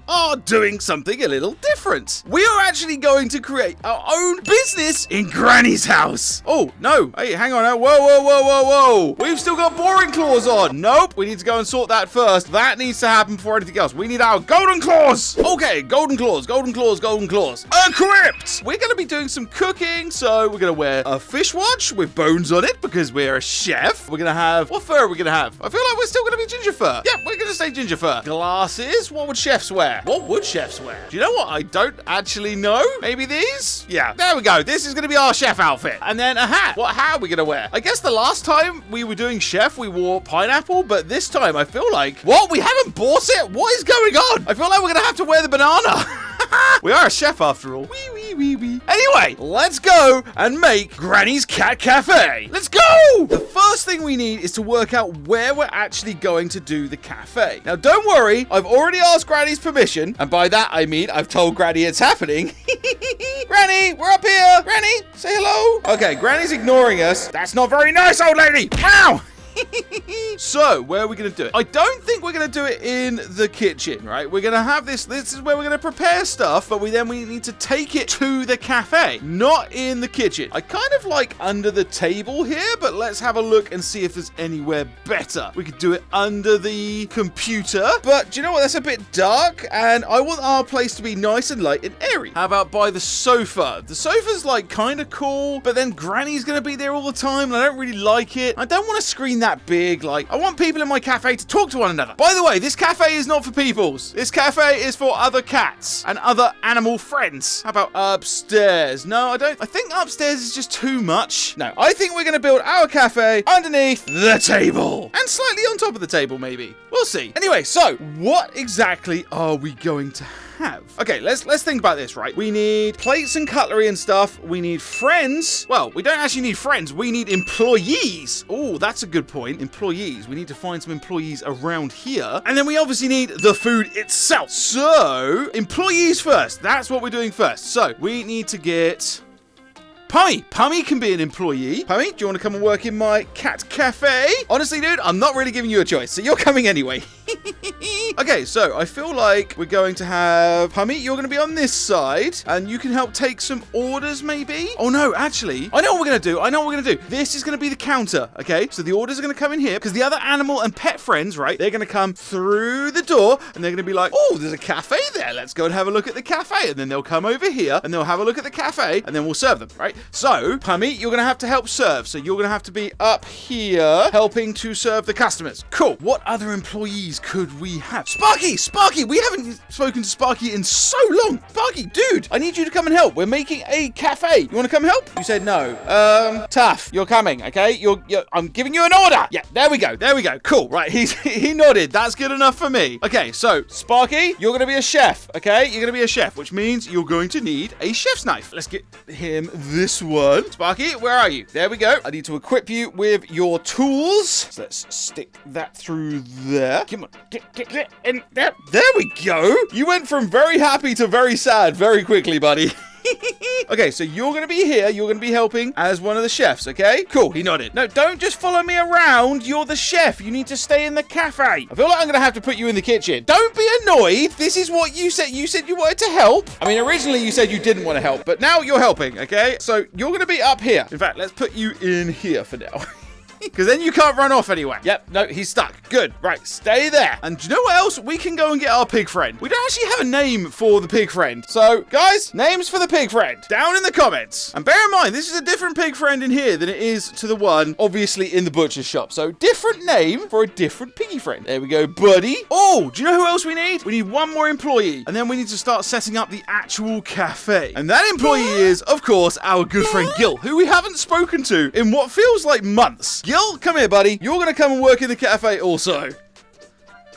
are doing something a little different. We are actually going to create our own business in Granny's house. Oh, no. Hey, hang on. Whoa. We've still got boring claws on. Nope. We need to go and sort that first. That needs to happen before anything else. We need our golden claws. Okay, golden claws. Equipped. We're going to be doing some cooking. So we're going to wear a fish watch with bones on it because we're a chef. We're going to have, what fur are we going to have? I feel like we're still going to be ginger fur. Yeah, we're going to say ginger fur. Glasses. What would chefs wear? Do you know what? I don't actually know. Maybe these? Yeah, there we go. This is going to be our chef outfit. And then a hat. What hat are we going to wear? I guess the last time we were doing chef, we wore pineapple, but this time I feel like, what? We haven't bought it? What is going on? I feel like we're going to have to wear the banana. We are a chef after all. Wee. Anyway, let's go and make Granny's Cat Cafe. Let's go! The first thing we need is to work out where we're actually going to do the cafe. Now, don't worry. I've already asked Granny's permission. And by that, I mean I've told Granny it's happening. Granny, we're up here. Granny, say hello. Okay, Granny's ignoring us. That's not very nice, old lady. Wow! So, where are we going to do it? I don't think we're going to do it in the kitchen, right? We're going to have this is where we're going to prepare stuff, but we need to take it to the cafe, not in the kitchen. I kind of like under the table here, but let's have a look and see if there's anywhere better. We could do it under the computer, but do you know what? That's a bit dark, and I want our place to be nice and light and airy. How about by the sofa? The sofa's like kind of cool, but then Granny's going to be there all the time, and I don't really like it. I don't want to screen that big. Like, I want people in my cafe to talk to one another. By the way, this cafe is not for peoples. This cafe is for other cats and other animal friends. How about upstairs? No, I don't. I think upstairs is just too much. No, I think we're going to build our cafe underneath the table and slightly on top of the table, maybe. We'll see. Anyway, so what exactly are we going to have? Okay, let's think about this, right? We need plates and cutlery and stuff. We need friends. Well, we don't actually need friends. We need employees. Oh, that's a good point. Employees. We need to find some employees around here. And then we obviously need the food itself. So, employees first. That's what we're doing first. So, we need to get Pummy. Pummy can be an employee. Pummy, do you want to come and work in my cat cafe? Honestly, dude, I'm not really giving you a choice, so you're coming anyway. Okay, so I feel like we're going to have Pummy, you're going to be on this side, and you can help take some orders, maybe? Oh, no, actually, I know what we're going to do. This is going to be the counter, okay? So the orders are going to come in here, because the other animal and pet friends, right, they're going to come through the door, and they're going to be like, oh, there's a cafe there. Let's go and have a look at the cafe. And then they'll come over here, and they'll have a look at the cafe, and then we'll serve them, right? So, Pummy, you're going to help serve. So you're going to have to be up here, helping to serve the customers. Cool. What other employees could we have? Sparky, we haven't spoken to Sparky in so long. Sparky, dude, I need you to come and help. We're making a cafe. You want to come help? You said no. Tough. You're coming, okay? I'm giving you an order. Yeah, there we go. Cool. Right, he nodded. That's good enough for me. Okay, so Sparky, you're going to be a chef, okay? You're going to be a chef, which means you're going to need a chef's knife. Let's get him this one. Sparky, where are you? There we go. I need to equip you with your tools. So let's stick that through there. Come on. Get in there. There we go. You went from very happy to very sad very quickly, buddy. Okay, so you're going to be here. You're going to be helping as one of the chefs, okay? Cool, he nodded. No, don't just follow me around. You're the chef. You need to stay in the cafe. I feel like I'm going to have to put you in the kitchen. Don't be annoyed. This is what you said. You said you wanted to help. I mean, originally you said you didn't want to help, but now you're helping, okay? So you're going to be up here. In fact, let's put you in here for now. Because then you can't run off anywhere. Yep, no, he's stuck. Good, right, stay there. And do you know what else? We can go and get our pig friend. We don't actually have a name for the pig friend. So, guys, names for the pig friend. Down in the comments. And bear in mind, this is a different pig friend in here than it is to the one, obviously, in the butcher's shop. So, different name for a different piggy friend. There we go, buddy. Oh, do you know who else we need? We need one more employee. And then we need to start setting up the actual cafe. And that employee is, of course, our good friend Gil, who we haven't spoken to in what feels like months. Gil, come here, buddy. You're going to come and work in the cafe also.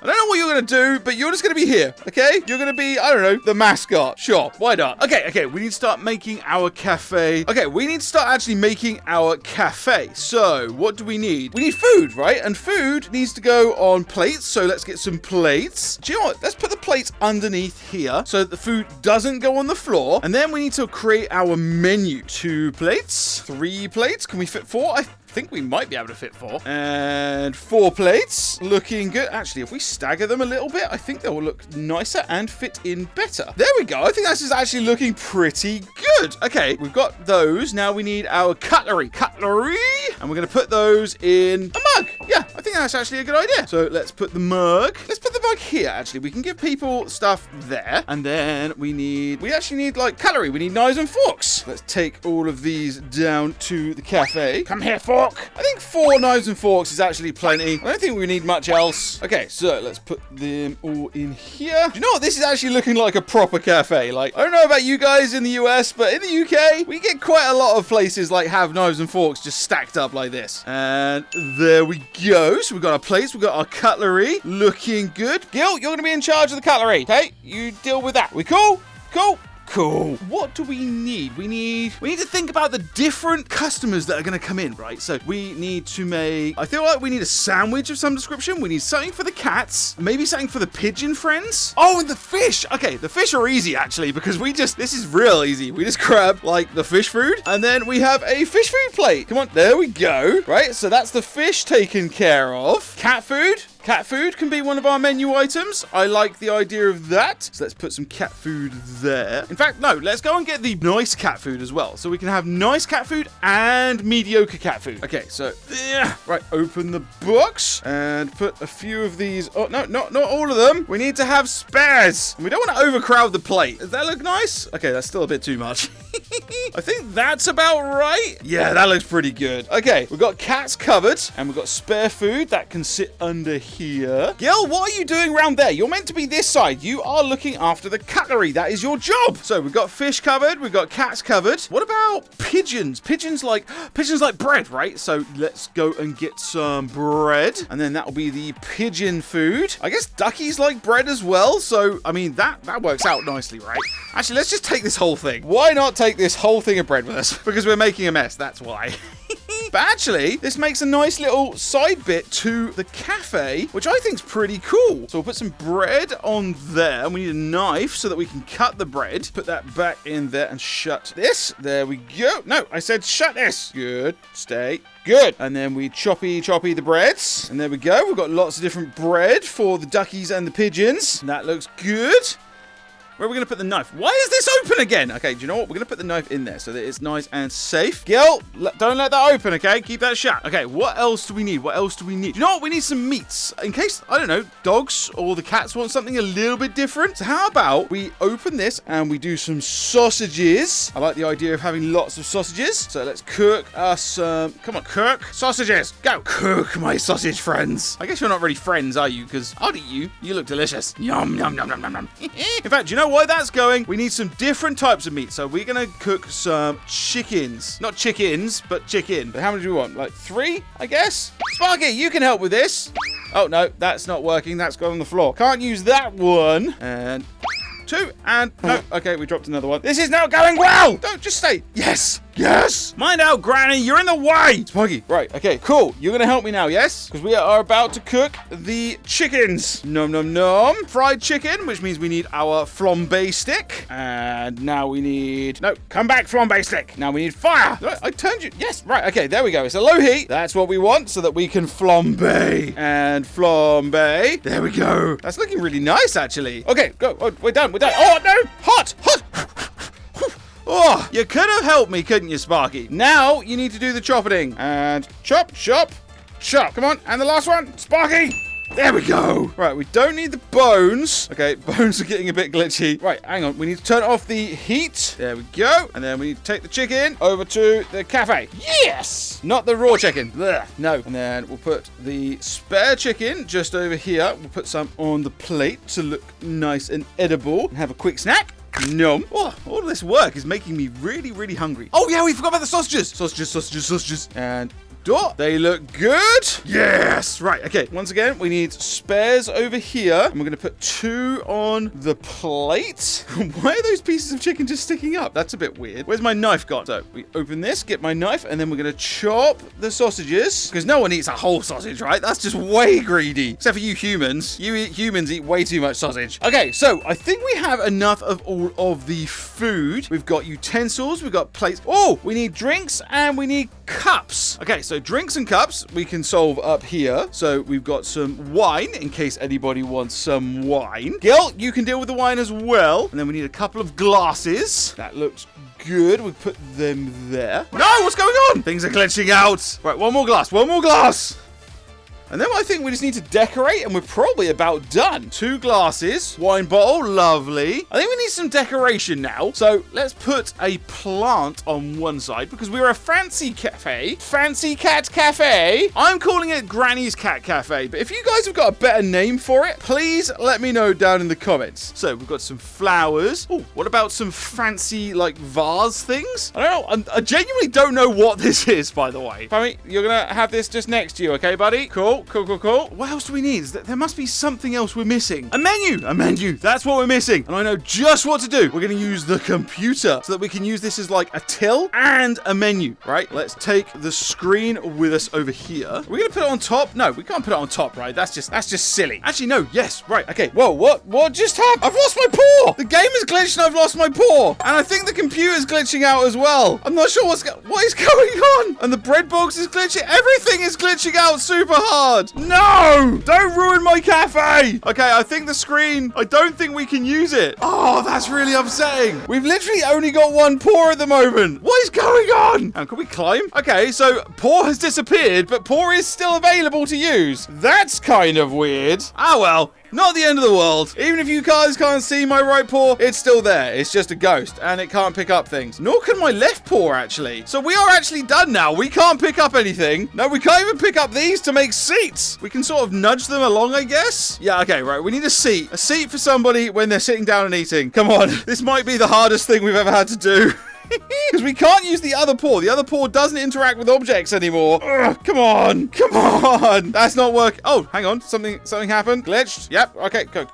I don't know what you're going to do, but you're just going to be here, okay? You're going to be, I don't know, the mascot. Sure, why not? Okay, we need to start making our cafe. Okay, we need to start actually making our cafe. So, what do we need? We need food, right? And food needs to go on plates, so let's get some plates. Do you know what? Let's put the plates underneath here so that the food doesn't go on the floor. And then we need to create our menu. 2 plates, 3 plates. Can we fit 4? I think we might be able to fit 4. And 4 plates. Looking good. Actually, if we stagger them a little bit, I think they will look nicer and fit in better. There we go. I think this is actually looking pretty good. Okay, we've got those. Now we need our cutlery. And we're going to put those in a mug. Yeah, I think that's actually a good idea. So let's put the mug. Let's put the mug here, actually. We can give people stuff there. And then we actually need, like, cutlery. We need knives and forks. Let's take all of these down to the cafe. Come here, fork. I think 4 knives and forks is actually plenty. I don't think we need much else. Okay, so let's put them all in here. Do you know what? This is actually looking like a proper cafe. Like, I don't know about you guys in the US, but in the UK, we get quite a lot of places like have knives and forks just stacked up like this. And there we go. So we've got our plates, we've got our cutlery. Looking good. Gil, you're going to be in charge of the cutlery. Okay, you deal with that. We cool? Cool. What do we need? We need to think about the different customers that are going to come in, right? So we need to make, I feel like we need a sandwich of some description. We need something for the cats, maybe something for the pigeon friends. Oh, and the fish. Okay, the fish are easy actually, because this is real easy. We just grab like the fish food and then we have a fish food plate. Come on, there we go. Right, so that's the fish taken care of. Cat food. Cat food can be one of our menu items. I like the idea of that. So let's put some cat food there. In fact, no, let's go and get the nice cat food as well. So we can have nice cat food and mediocre cat food. Okay, so, right, open the box and put a few of these. Oh, no, not all of them. We need to have spares. And we don't want to overcrowd the plate. Does that look nice? Okay, that's still a bit too much. I think that's about right. Yeah, that looks pretty good. Okay, we've got cats covered and we've got spare food that can sit under here. Gil, what are you doing around there? You're meant to be this side. You are looking after the cutlery. That is your job. So we've got fish covered. We've got cats covered. What about pigeons? Pigeons like bread, right? So let's go and get some bread. And then that will be the pigeon food. I guess duckies like bread as well. So, I mean, that works out nicely, right? Actually, let's just take this whole thing. Why not take this whole thing of bread with us? Because we're making a mess. That's why. But actually, this makes a nice little side bit to the cafe, which I think is pretty cool. So we'll put some bread on there. And we need a knife so that we can cut the bread. Put that back in there and shut this. There we go. No, I said shut this. Good. Stay. Good. And then we choppy the breads. And there we go. We've got lots of different bread for the duckies and the pigeons. That looks good. Where are we going to put the knife? Why is this open again? Okay, do you know what? We're going to put the knife in there so that it's nice and safe. Gil, don't let that open, okay? Keep that shut. Okay, what else do we need? Do you know what? We need some meats. In case, I don't know, dogs or the cats want something a little bit different. So how about we open this and we do some sausages? I like the idea of having lots of sausages. So let's cook us some... come on, cook. Sausages. Go. Cook, my sausage friends. I guess you're not really friends, are you? Because I'll eat you. You look delicious. Yum, yum, yum, yum, yum, yum. In fact, do you know why that's going? We need some different types of meat. So we're going to cook some chickens. Not chickens, but chicken. But how many do we want? Like 3, I guess? Sparky, you can help with this. Oh, no, that's not working. That's gone on the floor. Can't use that one. And 2. And no. Okay, we dropped another one. This is not going well. Don't just stay. Yes. Yes! Mind out, Granny! You're in the way! Spuggy. Right, okay, cool. You're gonna help me now, yes? Because we are about to cook the chickens. Nom nom nom. Fried chicken, which means we need our flambe stick. And now we need... no, come back, flambe stick. Now we need fire. I turned you... yes, right, okay, there we go. It's a low heat. That's what we want so that we can flambe. And flambe. There we go. That's looking really nice, actually. Okay, go. Oh, we're done. Oh, no! Hot! Oh, you could have helped me, couldn't you, Sparky? Now, you need to do the chopping. And chop, chop, chop. Come on, and the last one, Sparky. There we go. Right, we don't need the bones. Okay, bones are getting a bit glitchy. Right, hang on. We need to turn off the heat. There we go. And then we need to take the chicken over to the cafe. Yes! Not the raw chicken. Blech. No. And then we'll put the spare chicken just over here. We'll put some on the plate to look nice and edible. And have a quick snack. Nom. Oh, all this work is making me really, really hungry. Oh, yeah, we forgot about the sausages. Sausages. And door. They look good. Yes. Right. Okay. Once again, we need spares over here. And we're going to put 2 on the plate. Why are those pieces of chicken just sticking up? That's a bit weird. Where's my knife gone? So we open this, get my knife, and then we're going to chop the sausages. Because no one eats a whole sausage, right? That's just way greedy. Except for you humans. Humans eat way too much sausage. Okay, so I think we have enough of all of the food. We've got utensils, we've got plates. Oh, we need drinks and we need cups. Okay, so drinks and cups we can solve up here. So we've got some wine in case anybody wants some wine. Gil, you can deal with the wine as well. And then we need a couple of glasses. That looks good. We put them there. No, what's going on? Things are glitching out. Right, one more glass. One more glass. And then I think we just need to decorate, and we're probably about done. 2 glasses, wine bottle, lovely. I think we need some decoration now. So let's put a plant on one side because we're a fancy cafe. Fancy cat cafe. I'm calling it Granny's Cat Cafe. But if you guys have got a better name for it, please let me know down in the comments. So we've got some flowers. Oh, what about some fancy like vase things? I don't know. I genuinely don't know what this is, by the way. Pammy, you're going to have this just next to you, okay, buddy? Cool. Cool. What else do we need? There must be something else we're missing. A menu. That's what we're missing. And I know just what to do. We're going to use the computer so that we can use this as like a till and a menu, right? Let's take the screen with us over here. Are we going to put it on top? No, we can't put it on top, right? That's just silly. Actually, no. Yes. Right. Okay. Whoa, what just happened? I've lost my paw. The game is glitched and I've lost my paw. And I think the computer's glitching out as well. I'm not sure what is going on. And the bread box is glitching. Everything is glitching out super hard. No! Don't ruin my cafe! Okay, I think the screen, I don't think we can use it. Oh, that's really upsetting. We've literally only got one paw at the moment. What is going on? And can we climb? Okay, so paw has disappeared, but paw is still available to use. That's kind of weird. Ah, well. Not the end of the world. Even if you guys can't see my right paw, it's still there. It's just a ghost, and it can't pick up things. Nor can my left paw, actually. So we are actually done now. We can't pick up anything. No, we can't even pick up these to make seats. We can sort of nudge them along, I guess. Yeah, okay, right. We need a seat. A seat for somebody when they're sitting down and eating. Come on. This might be the hardest thing we've ever had to do. Because we can't use the other paw. The other paw doesn't interact with objects anymore. Ugh, come on. That's not working. Oh, hang on. Something happened. Glitched. Yep. Okay. Go.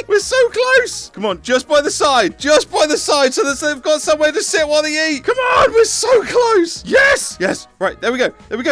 We're so close. Come on, just by the side, so that they've got somewhere to sit while they eat. Come on, we're so close. Yes. Right, there we go.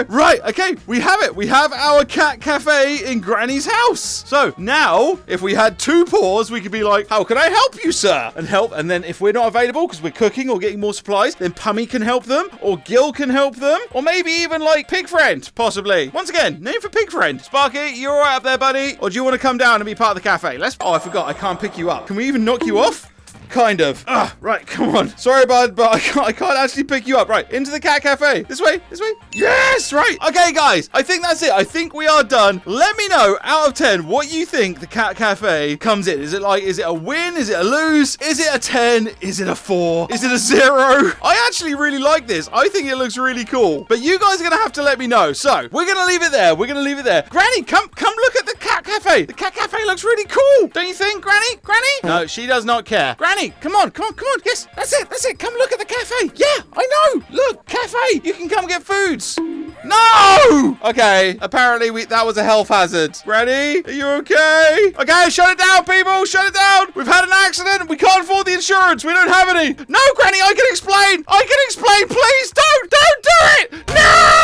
Right, okay, we have it. We have our cat cafe in Granny's house. So now, if we had 2 paws, we could be like, how can I help you, sir? And then if we're not available because we're cooking or getting more supplies, then Pummy can help them, or Gil can help them, or maybe even like Pig Friend, possibly. Once again, name for Pig Friend. Sparky, you all right up there, buddy? Or do you want to come down and be part of the cafe? Oh, I forgot. I can't pick you up. Can we even knock you off? Kind of. Right, come on. Sorry, bud, but I can't actually pick you up. Right, into the cat cafe. This way. Yes, right. Okay, guys, I think that's it. I think we are done. Let me know, out of 10, what you think the cat cafe comes in. Is it a win? Is it a lose? Is it a 10? Is it a 4? Is it a 0? I actually really like this. I think it looks really cool. But you guys are going to have to let me know. So, we're going to leave it there. Granny, come look at the cat cafe. The cat cafe looks really cool. Don't you think, Granny? No, she does not care. Granny, come on. Yes, that's it. Come look at the cafe. Yeah, I know. Look, cafe. You can come get foods. No! Okay, apparently that was a health hazard. Granny, are you okay? Okay, shut it down, people. Shut it down. We've had an accident. We can't afford the insurance. We don't have any. No, Granny, I can explain. Please don't do it. No!